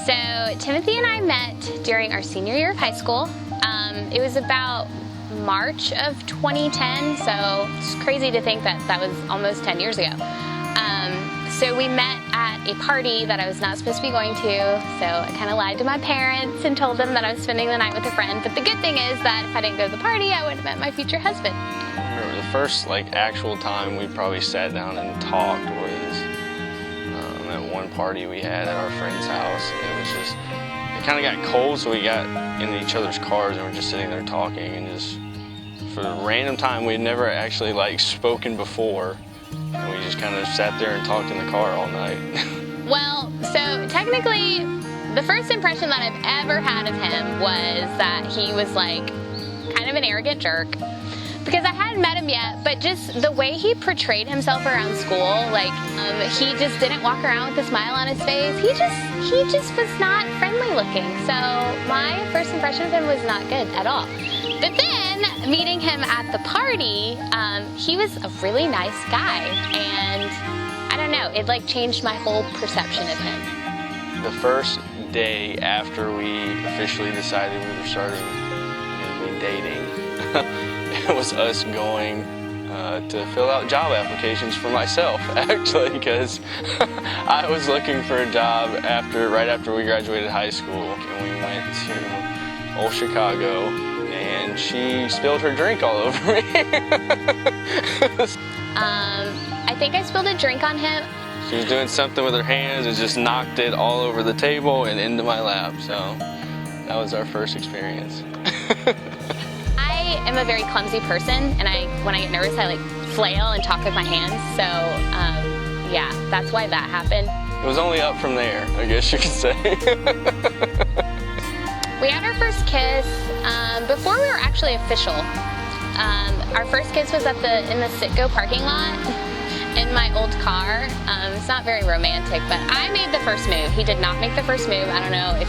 So Timothy and I met during our senior year of high school. It was about March of 2010, so it's crazy to think that that was almost 10 years ago. So we met at a party that I was not supposed to be going to, so I kind of lied to my parents and told them that I was spending the night with a friend. But the good thing is that if I didn't go to the party, I would have met my future husband. I remember the first actual time we probably sat down and talked was at one party we had at our friend's house. It was just, it kind of got cold, so we got into each other's cars and we're just sitting there talking, and just for a random time we'd never actually spoken before, and we just kind of sat there and talked in the car all night. Well, so technically the first impression that I've ever had of him was that he was kind of an arrogant jerk, because I hadn't met him yet, but just the way he portrayed himself around school, he just didn't walk around with a smile on his face. He just was not friendly looking. So my first impression of him was not good at all. But then meeting him at the party, he was a really nice guy, and I don't know, it changed my whole perception of him. The first day after we officially decided we were starting to be dating, it was us going to fill out job applications for myself, actually, because I was looking for a job right after we graduated high school, and we went to old Chicago, and she spilled her drink all over me. I think I spilled a drink on him. She was doing something with her hands and just knocked it all over the table and into my lap, so that was our first experience. I am a very clumsy person, and when I get nervous, I flail and talk with my hands. So yeah, that's why that happened. It was only up from there, I guess you could say. We had our first kiss before we were actually official. Our first kiss was in the Citgo parking lot in my old car. It's not very romantic, but I made the first move. He did not make the first move. I don't know if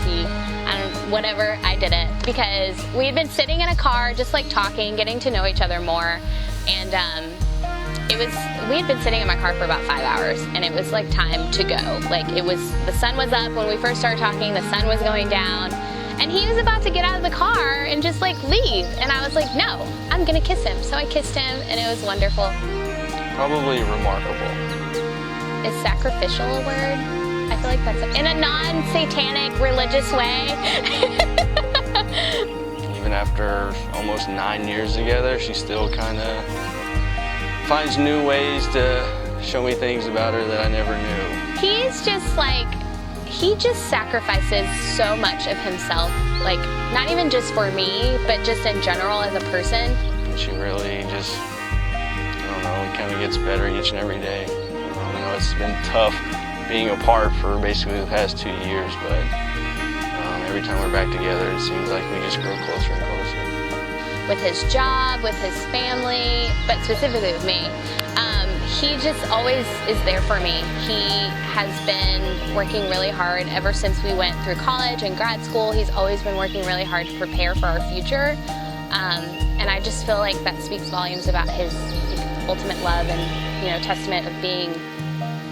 whatever, I didn't, because we had been sitting in a car just talking, getting to know each other more, and we had been sitting in my car for about 5 hours, and it was time to go. The sun was up when we first started talking, the sun was going down, and he was about to get out of the car and just leave, and I was no, I'm gonna kiss him. So I kissed him, and it was wonderful. Probably remarkable. Is sacrificial a word? I feel that's in a non-satanic religious way. Even after almost 9 years together, she still kind of finds new ways to show me things about her that I never knew. He's just he just sacrifices so much of himself, not even just for me, but just in general as a person. And she really just, I don't know, it kind of gets better each and every day. I know it's been tough being apart for basically the past 2 years, but every time we're back together, it seems like we just grow closer and closer. With his job, with his family, but specifically with me, he just always is there for me. He has been working really hard ever since we went through college and grad school. He's always been working really hard to prepare for our future, and I just feel that speaks volumes about his ultimate love and testament of being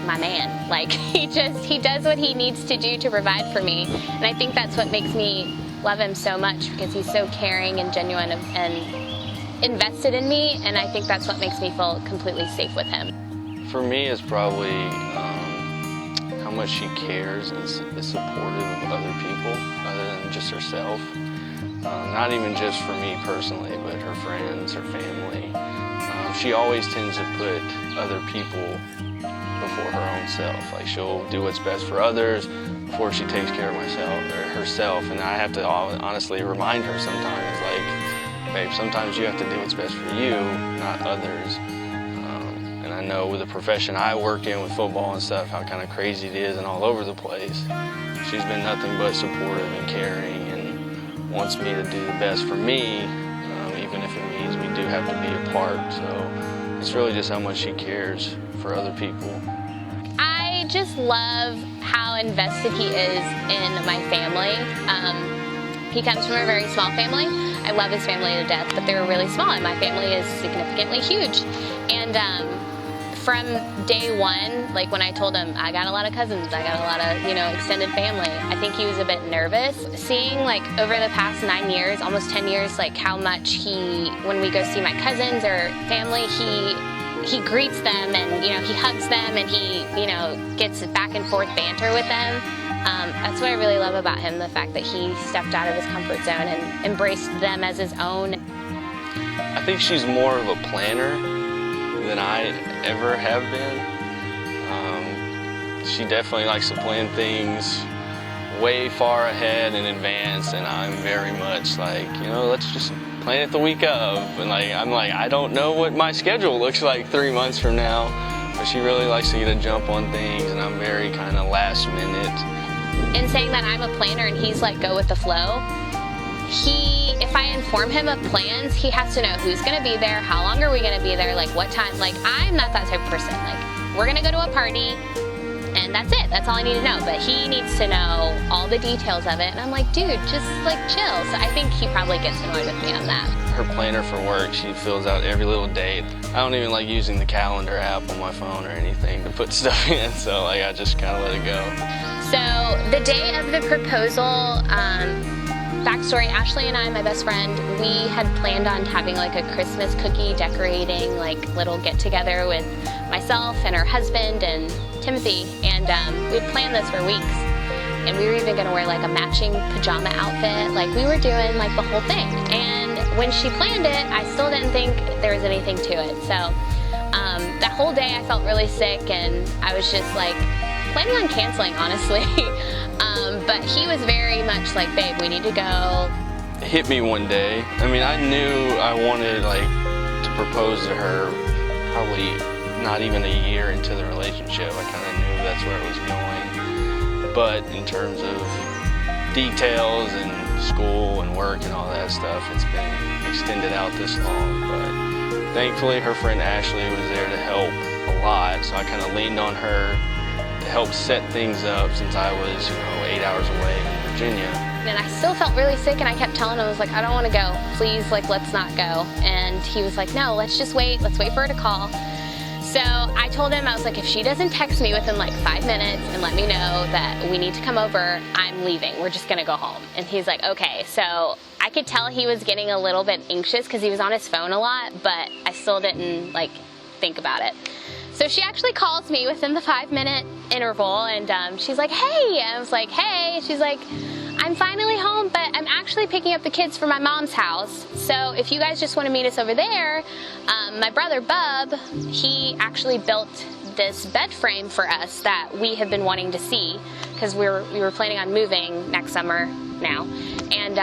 my man. He does what he needs to do to provide for me, and I think that's what makes me love him so much, because he's so caring and genuine and invested in me, and I think that's what makes me feel completely safe with him. For me, it's probably how much she cares and is supportive of other people other than just herself. Not even just for me personally, but her friends, her family. She always tends to put other people before her own self. She'll do what's best for others before she takes care of herself. And I have to honestly remind her sometimes, babe, sometimes you have to do what's best for you, not others. And I know with the profession I work in with football and stuff, how kind of crazy it is and all over the place. She's been nothing but supportive and caring and wants me to do the best for me, even if it means we do have to be apart. So it's really just how much she cares for other people. I just love how invested he is in my family. He comes from a very small family. I love his family to death, but they're really small, and my family is significantly huge. And from day one, like when I told him I got a lot of cousins, I got a lot of, extended family, I think he was a bit nervous. Seeing like over the past 9 years, almost 10 years, like how much when we go see my cousins or family, he greets them and, he hugs them and he, gets back and forth banter with them. That's what I really love about him, the fact that he stepped out of his comfort zone and embraced them as his own. I think she's more of a planner than I ever have been. She definitely likes to plan things way far ahead in advance, and I'm very much like, let's just plan it the week of. And I'm like, I don't know what my schedule looks like 3 months from now, but she really likes to get a jump on things, and I'm very kind of last minute. In saying that I'm a planner and he's like go with the flow, if I inform him of plans, he has to know who's gonna be there, how long are we gonna be there, like what time. Like, I'm not that type of person. Like, we're gonna go to a party and that's it, that's all I need to know. But he needs to know all the details of it, and I'm like, dude, just like chill. So I think he probably gets annoyed with me on that. Her planner for work, she fills out every little date. I don't even like using the calendar app on my phone or anything to put stuff in, so like I just kind of let it go. So the day of the proposal, backstory, Ashley and I, my best friend, we had planned on having like a Christmas cookie decorating, like little get together with myself and her husband and Timothy, and we'd planned this for weeks. And we were even gonna wear like a matching pajama outfit, like we were doing like the whole thing. And when she planned it, I still didn't think there was anything to it. So that whole day I felt really sick, and I was just like planning on canceling, honestly. But he was very much like, babe, we need to go. It hit me one day. I mean, I knew I wanted to propose to her probably not even a year into the relationship. I kind of knew that's where it was going. But in terms of details and school and work and all that stuff, it's been extended out this long. But thankfully, her friend Ashley was there to help a lot, so I kind of leaned on her to help set things up, since I was, 8 hours away in Virginia. And I still felt really sick, and I kept telling him, I was like, I don't want to go. Please, let's not go. And he was like, no, let's just wait. Let's wait for her to call. So I told him, I was like, if she doesn't text me within 5 minutes and let me know that we need to come over, I'm leaving. We're just going to go home. And he's like, okay. So I could tell he was getting a little bit anxious because he was on his phone a lot, but I still didn't think about it. So she actually calls me within the 5-minute interval, and she's like, hey. And I was like, hey. She's like, I'm finally home, but I'm actually picking up the kids from my mom's house. So if you guys just want to meet us over there, my brother Bub, he actually built this bed frame for us that we have been wanting to see, because we were planning on moving next summer now, and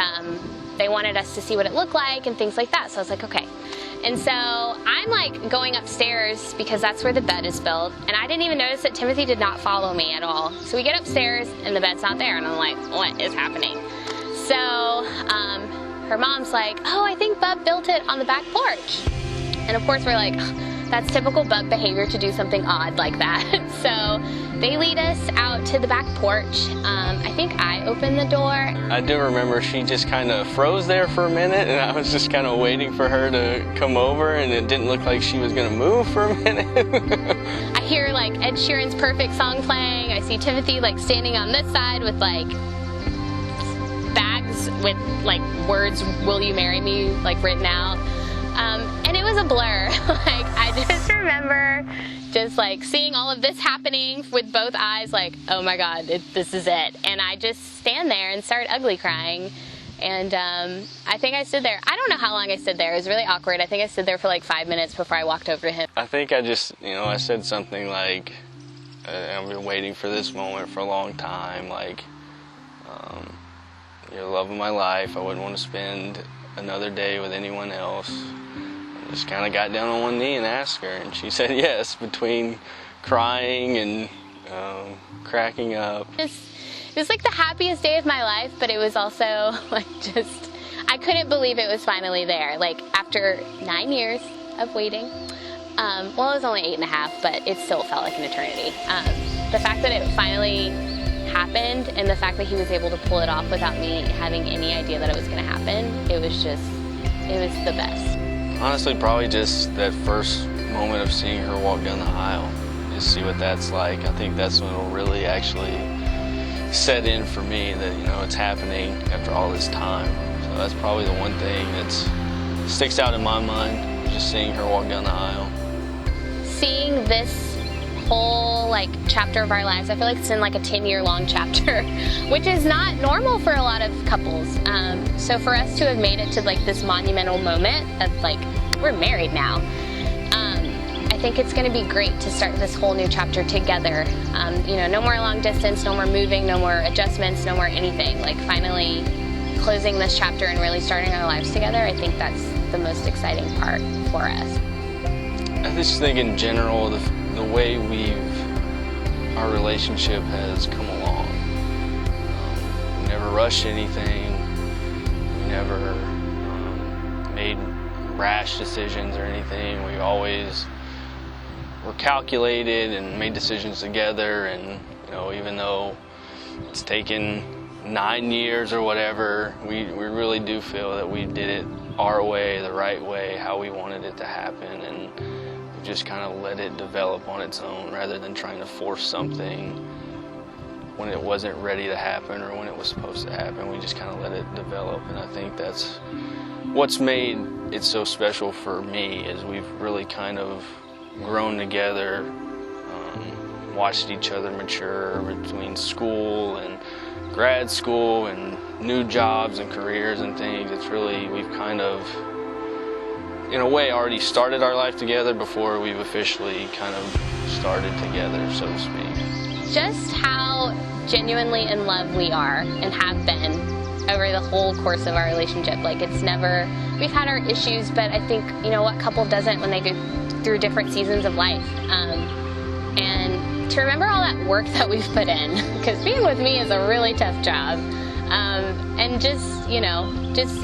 they wanted us to see what it looked like and things like that. So I was like, okay. And so I'm going upstairs because that's where the bed is built, and I didn't even notice that Timothy did not follow me at all. So we get upstairs and the bed's not there, and I'm like, what is happening? So her mom's like, oh, I think Bub built it on the back porch. And of course we're like, that's typical Bub behavior to do something odd like that. So they lead us out to the back porch. I think I opened the door. I do remember she just kind of froze there for a minute, and I was just kind of waiting for her to come over, and it didn't look like she was going to move for a minute. I hear Ed Sheeran's Perfect song playing. I see Timothy standing on this side with bags with words, will you marry me, written out. And it was a blur. I just remember just seeing all of this happening with both eyes, oh my God, this is it. And I just stand there and start ugly crying. And I think I stood there. I don't know how long I stood there. It was really awkward. I think I stood there for 5 minutes before I walked over to him. I think I just, I said something I've been waiting for this moment for a long time. You're the love of my life. I wouldn't want to spend another day with anyone else. Just kind of got down on one knee and asked her, and she said yes, between crying and cracking up. It was the happiest day of my life, but it was also I couldn't believe it was finally there. After 9 years of waiting, well, it was only 8.5, but it still felt like an eternity. The fact that it finally happened, and the fact that he was able to pull it off without me having any idea that it was going to happen, it was the best. Honestly, probably just that first moment of seeing her walk down the aisle. Just see what that's like. I think that's when it'll really actually set in for me that, you know, it's happening after all this time. So that's probably the one thing that sticks out in my mind, just seeing her walk down the aisle. Seeing this whole chapter of our lives, I feel like it's in a 10-year-long chapter, which is not normal for a lot of couples. So for us to have made it to this monumental moment of we're married now, I think it's going to be great to start this whole new chapter together. You know, no more long distance, no more moving, no more adjustments, no more anything. Finally closing this chapter and really starting our lives together. I think that's the most exciting part for us. I just think in general, the way our relationship has come along. We never rushed anything. We never made rash decisions or anything. We always were calculated and made decisions together. And you know, even though it's taken 9 years or whatever, we really do feel that we did it our way, the right way, how we wanted it to happen, and we just kind of let it develop on its own rather than trying to force something when it wasn't ready to happen or when it was supposed to happen. We just kind of let it develop, and I think that's what's made it so special for me, is we've really kind of grown together, watched each other mature between school and grad school and new jobs and careers and things. It's really, we've kind of, in a way, already started our life together before we've officially kind of started together, so to speak. Just how genuinely in love we are and have been over the whole course of our relationship. It's never, we've had our issues, but I think, you know, what couple doesn't when they go through different seasons of life? And to remember all that work that we've put in, because being with me is a really tough job, and just, you know, just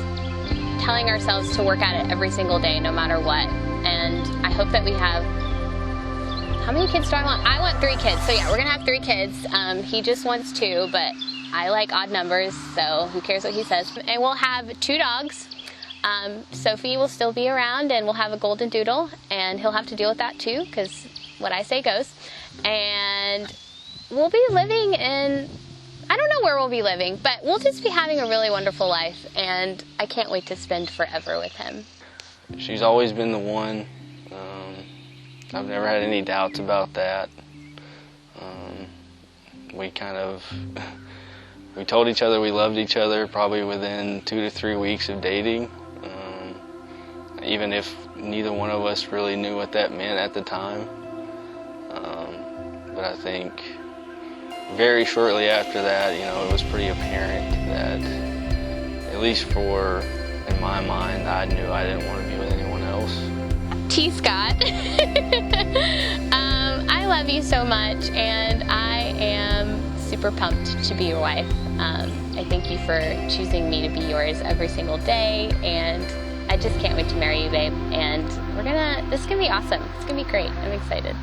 telling ourselves to work at it every single day, no matter what. And I hope that we have, how many kids do I want? I want 3 kids, so yeah, we're gonna have 3 kids. He just wants 2, but I like odd numbers, so who cares what he says. And we'll have 2 dogs. Sophie will still be around, and we'll have a golden doodle, and he'll have to deal with that too, because what I say goes. And we'll be living in, I don't know where we'll be living, but we'll just be having a really wonderful life, and I can't wait to spend forever with him. She's always been the one. I've never had any doubts about that. We told each other we loved each other probably within 2 to 3 weeks of dating, even if neither one of us really knew what that meant at the time. But I think very shortly after that, you know, it was pretty apparent that, at least in my mind, I knew I didn't want to be with anyone else. T. Scott, I love you so much, and I am super pumped to be your wife. I thank you for choosing me to be yours every single day, and I just can't wait to marry you, babe. And this is gonna be awesome. It's gonna be great. I'm excited.